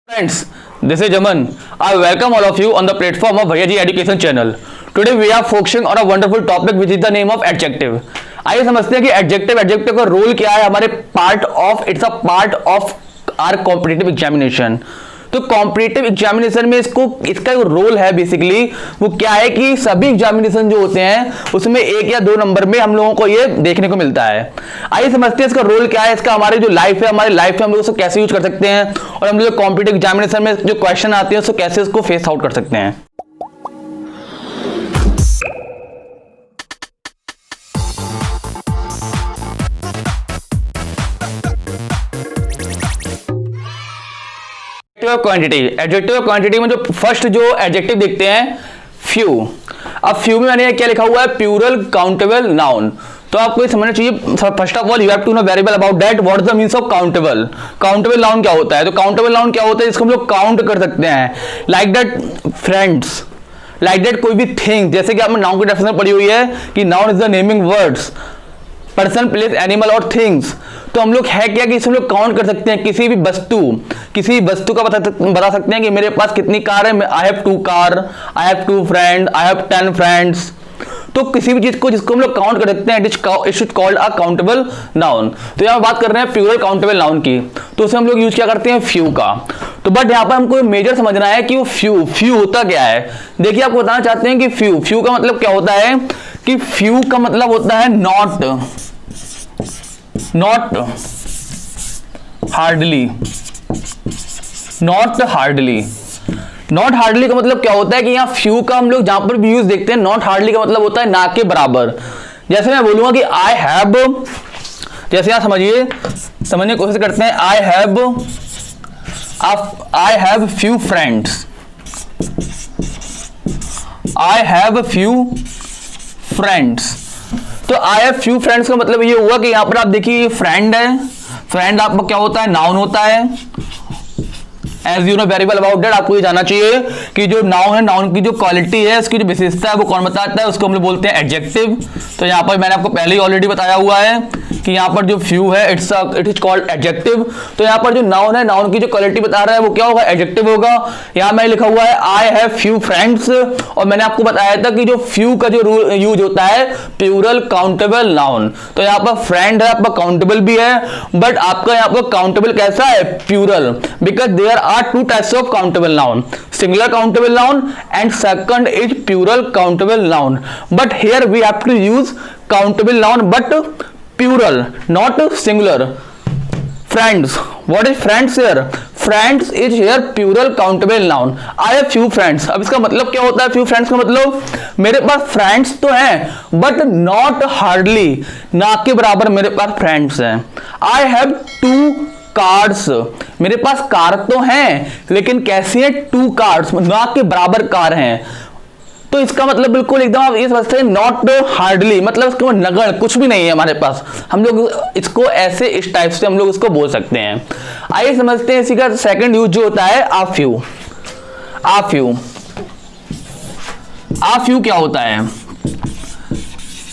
Friends, this is Aman. I welcome all of you on the platform of Bhaiya Ji Education Channel. Today we are focusing on a wonderful topic which is the name of adjective. आइए समझते हैं कि adjective का role क्या है हमारे it's a part of our competitive examination. तो competitive examination में इसका जो रोल है बेसिकली वो क्या है कि सभी एग्जामिनेशन जो होते हैं उसमें 1 या 2 नंबर में हम लोगों को ये देखने को मिलता है। आइए समझते हैं इसका रोल क्या है, इसका हमारी जो लाइफ है, हमारी लाइफ में हम लोग उसको कैसे यूज कर सकते हैं और हम लोग कॉम्पिटिटिव एग्जामिनेशन में जो क्वेश्चन आते हैं उसको कैसे उसको फेस आउट कर सकते हैं। एडजेक्टिव ऑफ क्वांटिटी में जो फर्स्ट जो एडजेक्टिव देखते हैं फ्यू। अब फ्यू में मैंने क्या लिखा हुआ है, प्लूरल काउंटेबल नाउन। तो आपको ये समझना चाहिए first of all you have to know very well about that what is the means of countable. Countable noun क्या होता है? तो काउंटेबल नाउन क्या होता है जिसको हम लोग काउंट कर सकते हैं, like that friends, like that कोई भी थिंग। जैसे कि आपने नाउन की डेफिनेशन पढ़ी हुई है कि noun is the naming words, person, place, animal और थिंग्स। तो हम लोग है क्या कि इसमें लोग काउंट कर सकते हैं किसी भी वस्तु का बता सकते हैं कि मेरे पास कितनी कार है। I have 2 car, I have 2 friend, I have 10 friends. तो किसी भी चीज को जिसको हम लोग काउंट कर सकते हैं it is called a countable noun. तो यहाँ बात कर रहे हैं प्लूरल काउंटेबल नाउन की, तो उसे हम लोग यूज क्या करते हैं, फ्यू का। तो बट यहाँ पर हमको मेजर समझना है कि वो फ्यू होता क्या है। देखिए आपको बताना चाहते हैं कि फ्यू का मतलब क्या होता है कि फ्यू का मतलब होता है नॉट हार्डली। नॉट हार्डली का मतलब क्या होता है कि यहाँ फ्यू का हम लोग जहां पर भी यूज देखते हैं, नॉट हार्डली का मतलब होता है ना के बराबर। जैसे मैं बोलूंगा कि आई हैव, जैसे यहां समझने की कोशिश करते हैं, I have few friends, I have few friends. तो आई हैव फ्यू फ्रेंड्स का मतलब ये हुआ कि यहां पर आप देखिए फ्रेंड है, फ्रेंड आपका क्या होता है, नाउन होता है। As you know very well about that, आपको ये जानना चाहिए कि जो नाउन है, नाउन की जो क्वालिटी है, उसकी जो विशेषता है वो कौन बताता है, उसको हम लोग बोलते हैं एडजेक्टिव। तो यहाँ पर मैंने आपको पहले ही ऑलरेडी बताया हुआ है कि यहाँ पर जो फ्यू है इट इज कॉल्ड एडजेक्टिव। तो यहाँ पर जो नाउन है, नाउन की जो क्वालिटी बता रहा है वो क्या होगा, एडजेक्टिव होगा। यहाँ मैं लिखा हुआ है आई हैव फ्यू फ्रेंड्स, और मैंने आपको बताया था कि जो फ्यू का जो यूज होता है प्लूरल काउंटेबल नाउन। तो यहाँ पर फ्रेंड है आपका काउंटेबल भी है, बट आपका यहाँ पर काउंटेबल कैसा है, plural, because there are 2 types of countable noun, singular countable noun and second is plural countable noun. But here we have to use countable noun but plural, not singular. Friends, what is friends here? Friends is here plural countable noun. I have few friends. अब इसका मतलब क्या होता है few friends का मतलब, मेरे पास friends तो हैं but not hardly, ना के बराबर मेरे पास friends हैं। I have 2 कार्ड्स, मेरे पास कार तो हैं लेकिन कैसी है, 2 कार्ड्स, ना के बराबर कार हैं। तो इसका मतलब बिल्कुल एकदम आप ये समझते हैं नॉट हार्डली, मतलब इसका नगण्य कुछ भी नहीं है हमारे पास। हम लोग इसको ऐसे इस टाइप से हम लोग इसको बोल सकते हैं। आइए समझते हैं इसी का सेकंड यूज जो होता है आ फ्यू। आ फ्यू क्या होता है?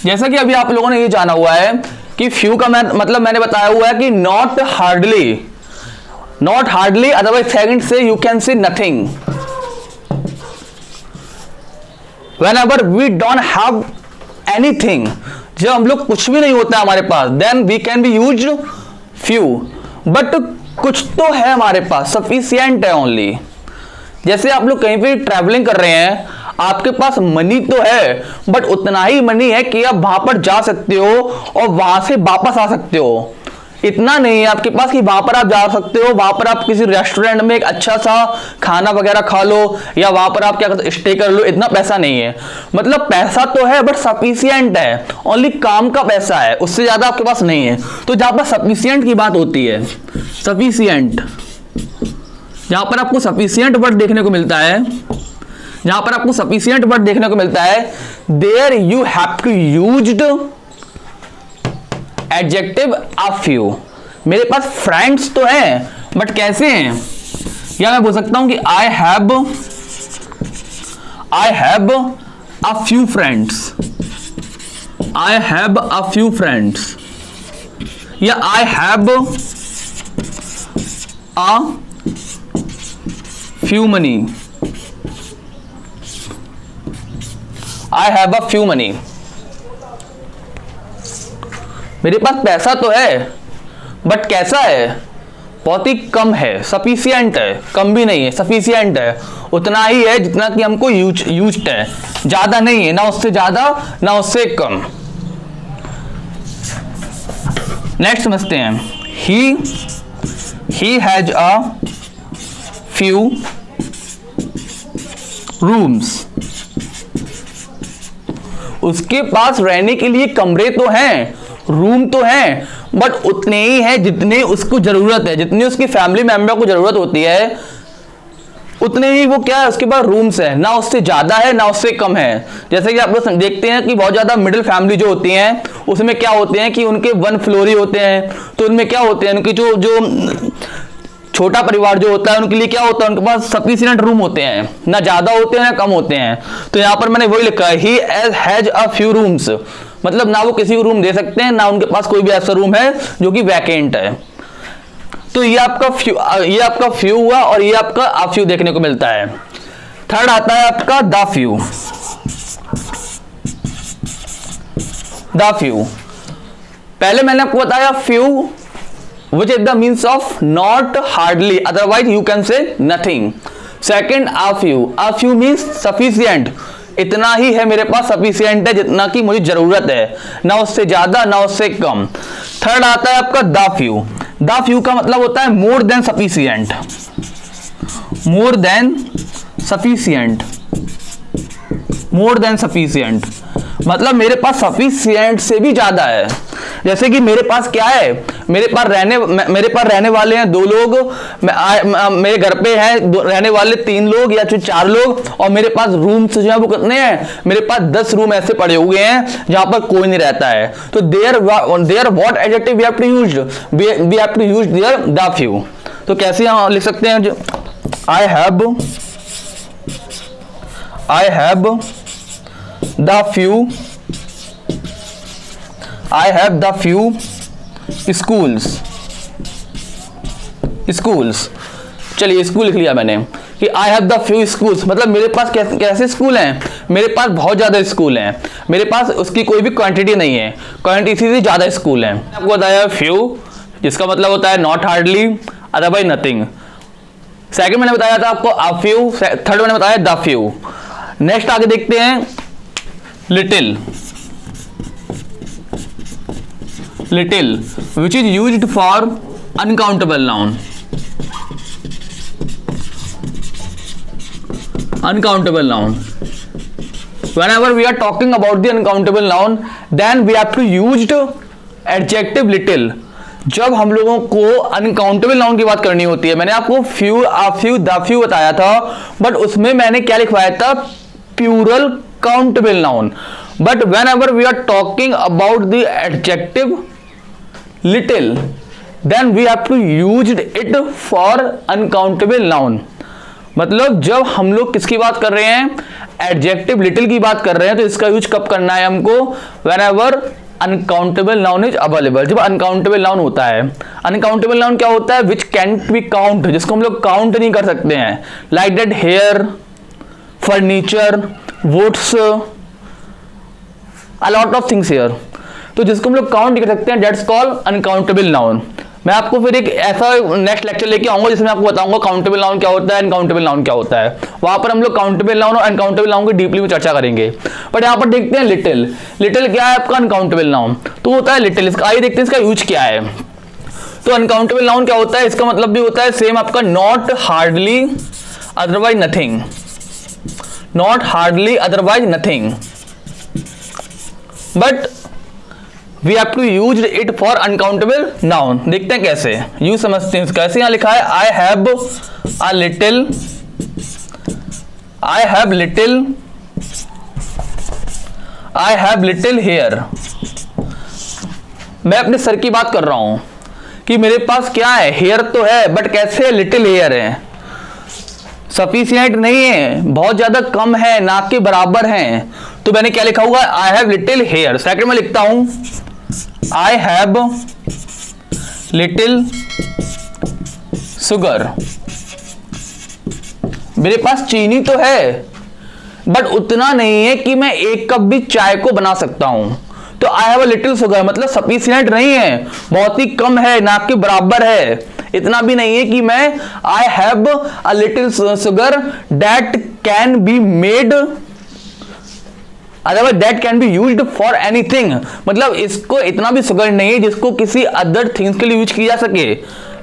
जैसा कि अभी आप लोगों ने ये जाना हुआ है कि फ्यू का मतलब मैंने बताया हुआ है कि नॉट हार्डली, अदरवाइज सेकंड से you can say nothing. Whenever we don't have anything, जब हम लोग कुछ भी नहीं होता है हमारे पास, then we can be used few, but कुछ तो है हमारे पास, sufficient है only। जैसे आप लोग कहीं पे ट्रैवलिंग कर रहे हैं, आपके पास मनी तो है बट उतना ही मनी है कि आप वहां पर जा सकते हो और वहां से वापस आ सकते हो। इतना नहीं है आपके पास कि वहां पर आप जा सकते हो, वहां पर आप किसी रेस्टोरेंट में एक अच्छा सा खाना वगैरह खा लो या वहां पर आप क्या स्टे कर लो, इतना पैसा नहीं है। मतलब पैसा तो है बट सफिशिएंट है, ओनली काम का पैसा है, उससे ज्यादा आपके पास नहीं है। तो जहां पर सफिशिएंट की बात होती है, सफिशिएंट, जहां पर आपको सफिशिएंट वर्ड देखने को मिलता है, जहां पर आपको सफिशिएंट वर्ड देखने को मिलता है, there you have to used adjective a few. मेरे पास फ्रेंड्स तो हैं बट कैसे हैं, या मैं बोल सकता हूं कि I have a few friends, I have a few friends, या I have a few money, I have a few money. मेरे पास पैसा तो है बट कैसा है, बहुत ही कम है, सफिशिएंट है, कम भी नहीं है, सफिशिएंट है, उतना ही है जितना कि हमको यूज्ड है, ज्यादा नहीं है, ना उससे ज्यादा ना उससे कम। नेक्स्ट समझते हैं, he has a few rooms, उसके पास रहने के लिए कमरे तो हैं, रूम तो हैं, बट उतने ही है जितने उसको जरूरत है, जितनी उसकी फैमिली मेंबर को जरूरत होती है उतने ही वो क्या है उसके पास रूम्स है, ना उससे ज्यादा है ना उससे कम है। जैसे कि आप लोग देखते हैं कि बहुत ज्यादा मिडिल फैमिली जो होती हैं उसमें क्या होते हैं कि उनके 1 फ्लोर ही होते हैं, तो उनमें क्या होते हैं, उनकी जो छोटा परिवार जो होता है उनके लिए क्या होता है, उनके पास सफिशिएंट रूम होते हैं, ना ज्यादा होते हैं ना कम होते हैं। तो यहाँ पर मैंने वही लिखा है, he has a few rooms, मतलब ना वो किसी को रूम दे सकते हैं, ना उनके पास कोई भी ऐसा रूम है जो कि वैकेंट है। तो ये आपका फ्यू हुआ और ये आपका आ फ्यू देखने को मिलता है। थर्ड आता है आपका द फ्यू। द फ्यू पहले मैंने आपको बताया few which is the means of not hardly, otherwise you can say nothing. Second, a few means sufficient, इतना ही है मेरे पास, sufficient है जितना कि मुझे जरूरत है, ना उससे ज्यादा ना उससे कम। थर्ड आता है आपका द फ्यू। द फ्यू का मतलब होता है मोर देन सफिशिएंट, मोर देन सफिशिएंट, मोर देन सफिशिएंट, मतलब मेरे पास सफिशिएंट से भी ज्यादा है। जैसे कि मेरे पास क्या है, मेरे पास रहने वाले हैं 2 लोग, मेरे घर पे हैं रहने वाले 3 लोग या 4 लोग, और मेरे पास रूम्स जो है वो कितने हैं, मेरे पास 10 रूम ऐसे पड़े हुए हैं जहां पर कोई नहीं रहता है। तो there what adjective we have to use, we have to use there the few. तो कैसे हम लिख सकते हैं, I have the few schools। चलिए स्कूल लिख लिया मैंने कि I have the few schools, मतलब मेरे पास कैसे स्कूल हैं, मेरे पास बहुत ज्यादा स्कूल हैं, मेरे पास उसकी कोई भी क्वांटिटी नहीं है, क्वांटिटी से ज्यादा स्कूल हैं। आपको बताया फ्यू जिसका मतलब होता है not hardly, otherwise nothing. Second मैंने बताया था आपको a few, थर्ड मैंने बताया द फ्यू। नेक्स्ट आगे देखते हैं little. Little, which is used for uncountable noun, uncountable noun। Whenever we are talking about the uncountable noun, then we have to use adjective little। जब हम लोगों को uncountable noun की बात करनी होती है, मैंने आपको few, a few, the few बताया था, बट उसमें मैंने क्या लिखवाया था, plural countable noun. But whenever we are talking about the adjective little, then we have to use it for uncountable noun। मतलब जब हम लोग किसकी बात कर रहे हैं, एडजेक्टिव लिटिल की बात कर रहे हैं, तो इसका यूज कब करना है हमको, whenever uncountable noun is available, जब अनकाउंटेबल नाउन होता है। अनकाउंटेबल नाउन क्या होता है, विच कैंट बी काउंट, जिसको हम लोग काउंट नहीं कर सकते हैं, like that hair, furniture, woods, a lot of things here. तो जिसको हम लोग काउंट नहीं कर सकते हैं, दैट्स कॉल्ड अनकाउंटेबल नाउन। मैं आपको फिर एक ऐसा नेक्स्ट लेक्चर लेके आऊंगा जिसमें आपको बताऊंगा काउंटेबल नाउन क्या होता है, अनकाउंटेबल नाउन क्या होता है। वहां पर हम लोग काउंटेबल नाउन और अनकाउंटेबल नाउन की डीपली में चर्चा करेंगे। बट यहाँ पर देखते हैं लिटिल। लिटिल क्या है आपका, अनकाउंटेबल नाउन तो होता है लिटिल। इसका आइए देखते हैं इसका यूज क्या है। तो अनकाउंटेबल नाउन क्या होता है, इसका मतलब भी होता है सेम आपका, not hardly otherwise nothing, not hardly otherwise nothing, but we have to use it for uncountable noun. देखते हैं कैसे यूज समझते हैं। कैसे यहां लिखा है, I have a little, I have little, I have little hair. मैं अपने सर की बात कर रहा हूं कि मेरे पास क्या है, हेयर तो है, बट कैसे लिटिल हेयर है, सफिशिएंट नहीं है, बहुत ज्यादा कम है, ना के बराबर है। तो मैंने क्या लिखा हुआ है, I have little hair. Second में लिखता हूं, आई हैव लिटिल शुगर, मेरे पास चीनी तो है बट उतना नहीं है कि मैं 1 कप भी चाय को बना सकता हूं। तो आई हैव अ लिटिल शुगर मतलब सफिशिएंट नहीं है, बहुत ही कम है, ना के बराबर है, इतना भी नहीं है कि मैं आई have a little sugar that can be made otherwise that can be used for anything, मतलब इसको इतना भी शुगर नहीं है जिसको किसी अदर थिंग्स के लिए यूज किया जा सके,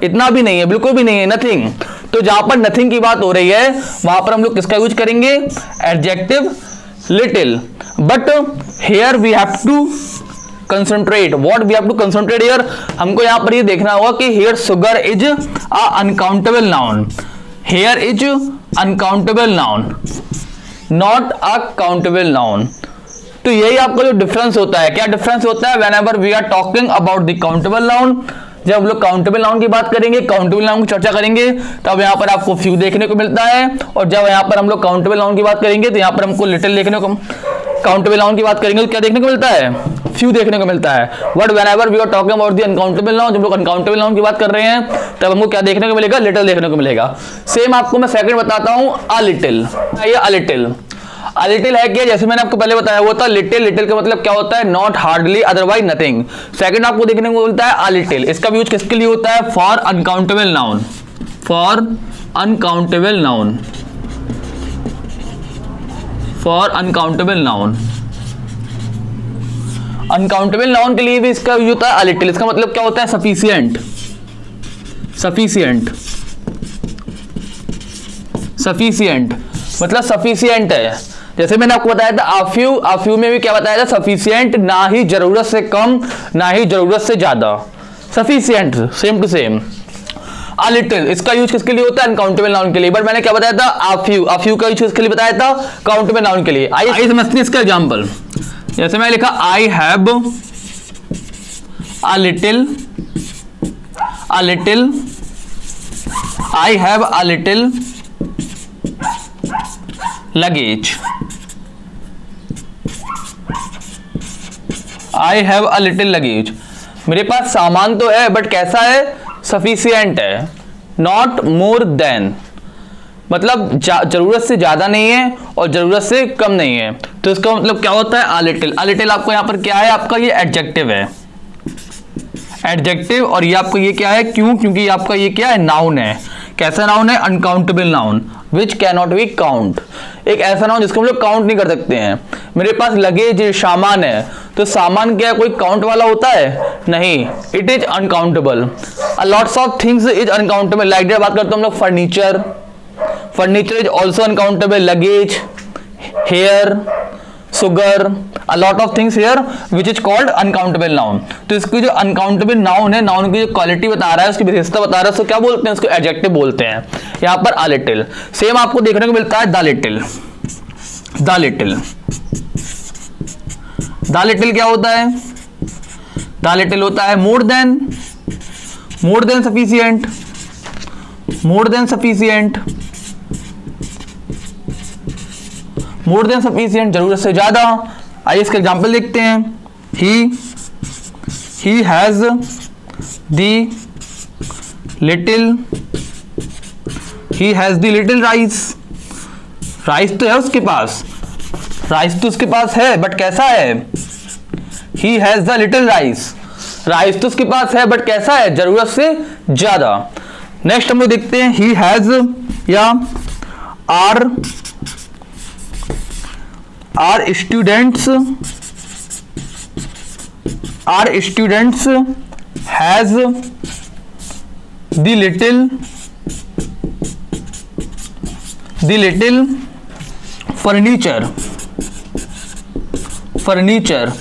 इतना भी नहीं है, बिल्कुल भी नहीं है, नथिंग। तो जहां पर नथिंग की बात हो रही है वहां पर हम लोग किसका यूज करेंगे, adjective little. But here we have to concentrate, what we have to concentrate here, हमको यहां पर ये देखना होगा कि here sugar is a uncountable noun, here is uncountable noun not a countable noun. तो यही आपका जो डिफरेंस होता है, क्या डिफरेंस होता है, whenever we are talking about the countable noun, जब हम लोग काउंटेबल नाउन की बात करेंगे, काउंटेबल नाउन की चर्चा करेंगे, तब यहाँ पर आपको फ्यू देखने को मिलता है, और जब यहाँ पर हम लोग काउंटेबल नाउन की बात करेंगे तो यहाँ पर हमको लिटिल देखने को, काउंटेबल नाउन की बात करेंगे तो क्या देखने को मिलता है, फ्यू देखने को मिलता है। But whenever we are talking about the uncountable noun, जब लोग अनकाउंटेबल नाउन की बात कर रहे हैं तब हमको क्या देखने को मिलेगा, लिटिल देखने को मिलेगा। सेम आपको मैं सेकंड बताता हूं, अ लिटिल, ये अ लिटिल, अ लिटिल है क्या, जैसे मैंने आपको पहले बताया वो था लिटिल, लिटिल का मतलब क्या होता है, not hardly otherwise nothing. Second आपको देखने को मिलता है अ लिटिल, इसका यूज किसके लिए होता है, for uncountable noun, for uncountable noun, for uncountable noun. Uncountable noun के लिए भी इसका यूज होता है अ लिटिल, इसका मतलब क्या होता है, सफिशिएंट, सफिशिएंट, सफिशिएंट मतलब सफिशिएंट है। जैसे मैंने आपको बताया था आफ्यू, आफ्यू में भी क्या बताया था, सफिशिएंट, ना ही जरूरत से कम ना ही जरूरत से ज्यादा, sufficient, same to same. A little इसका यूज किसके लिए होता है, अनकाउंटेबल नाउन के लिए, बट मैंने क्या बताया था, आफ्यू, आफ्यू का यूज किसके लिए बताया था, काउंटेबल नाउन के लिए। आइए समझते हैं इसका एग्जांपल। जैसे मैंने लिखा आई have a little, a little, I have a little luggage, I have a little luggage, मेरे पास सामान तो है बट कैसा है, सफिशिएंट है, नॉट मोर देन मतलब जरूरत से ज्यादा नहीं है और जरूरत से कम नहीं है। तो इसका मतलब क्या होता है, अ लिटिल। अ लिटिल आपको यहां पर क्या है, आपका ये एडजेक्टिव है, एडजेक्टिव, और ये आपको ये क्या है, क्यों, क्योंकि आपका ये क्या है, नाउन है। कैसा नाउन है, uncountable noun which can not be count, एक ऐसा नाउन जिसको हम लोग काउंट नहीं कर सकते हैं। मेरे पास लगेज सामान है, तो सामान क्या कोई काउंट वाला होता है, नहीं, it is uncountable. A lots of things is uncountable, like that बात करते हैं हम लोग furniture, furniture is also uncountable, luggage, hair, sugar, a lot of things here which is called uncountable noun। तो इसकी जो अनकाउंटेबल नाउन है, noun की जो क्वालिटी बता रहा है, उसकी विशेषता बता रहा है, उसको क्या बोलते हैं, उसको एडजेक्टिव बोलते हैं। यहाँ पर अ लिटिल, सेम आपको देखने को मिलता है the little, the little, the little क्या होता है, द लिटिल होता है मोर देन, मोर देन सफिशिएंट, मोर देन सफिशिएंट, मोर देन सफिशिएंट जरूरत से ज्यादा। आइए इसका एग्जांपल देखते हैं, he has the little, he has the little rice, rice तो है उसके पास, राइस तो उसके पास है बट कैसा है, ही has the little rice, rice तो उसके पास है बट कैसा है, जरूरत से ज्यादा। नेक्स्ट हम लोग देखते हैं, ही हैज या our students, our students has the little, the little furniture, furniture,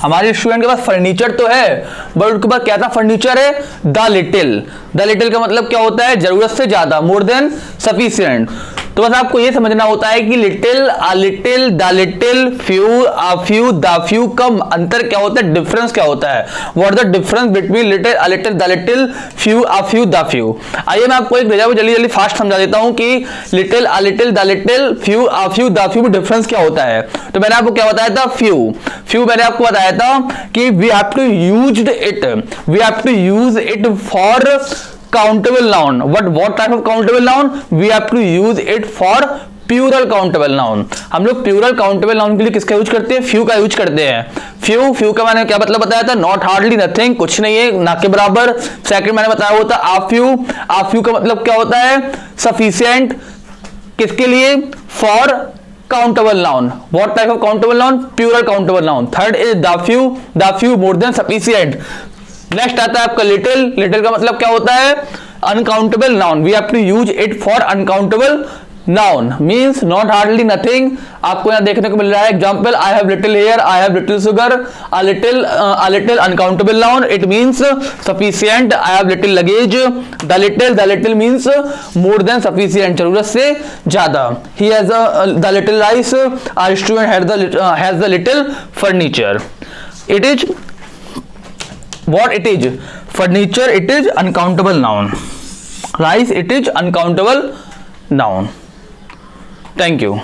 हमारे स्टूडेंट के पास फर्नीचर तो है बट उनके पास क्या था, फर्नीचर है, द लिटिल। द लिटिल का मतलब क्या होता है, जरूरत से ज्यादा, मोर देन सफिशिएंट। तो बस आपको ये समझना होता है कि little, a little, the little, few, a few, the few का अंतर क्या होता है, डिफरेंस क्या होता है, what the difference between little, a little, the little, few, a few, the few. आइए मैं आपको एक जल्दी जल्दी फास्ट समझा देता हूं कि little, a little, the little, few, a few, the few में डिफरेंस क्या होता है। तो मैंने आपको क्या बताया था, फ्यू, फ्यू मैंने आपको बताया था कि we have to use it, we have to use it for countable noun. What type of countable noun? We have to use it for plural countable noun. हम लोग प्यूरल काउंटेबल नाउन के लिए किसका यूज करते हैं? Few का use करते हैं. फ्यू का मैंने क्या मतलब बताया था? नॉट, हार्डली, नथिंग, कुछ नहीं है, ना के बराबर. सेकंड मैंने बताया होता आ फ्यू का मतलब क्या होता है? सफिशिएंट. किसके लिए? For countable noun. What type of countable noun? Plural countable noun. Third is the few more than sufficient. Next आता है आपका लिटिल. लिटिल का मतलब क्या होता है? Uncountable noun. We have to use it for uncountable noun. Means not, hardly, nothing. आपको यहां देखने को मिल रहा है example, I have little hair, I have little sugar. A little uncountable noun, it means sufficient. I have little luggage. The little means more than sufficient, जरूरत से ज्यादा. He has the little rice. Our student has the little furniture. It is what it is? Furniture, it is uncountable noun. Rice, it is uncountable noun. Thank you.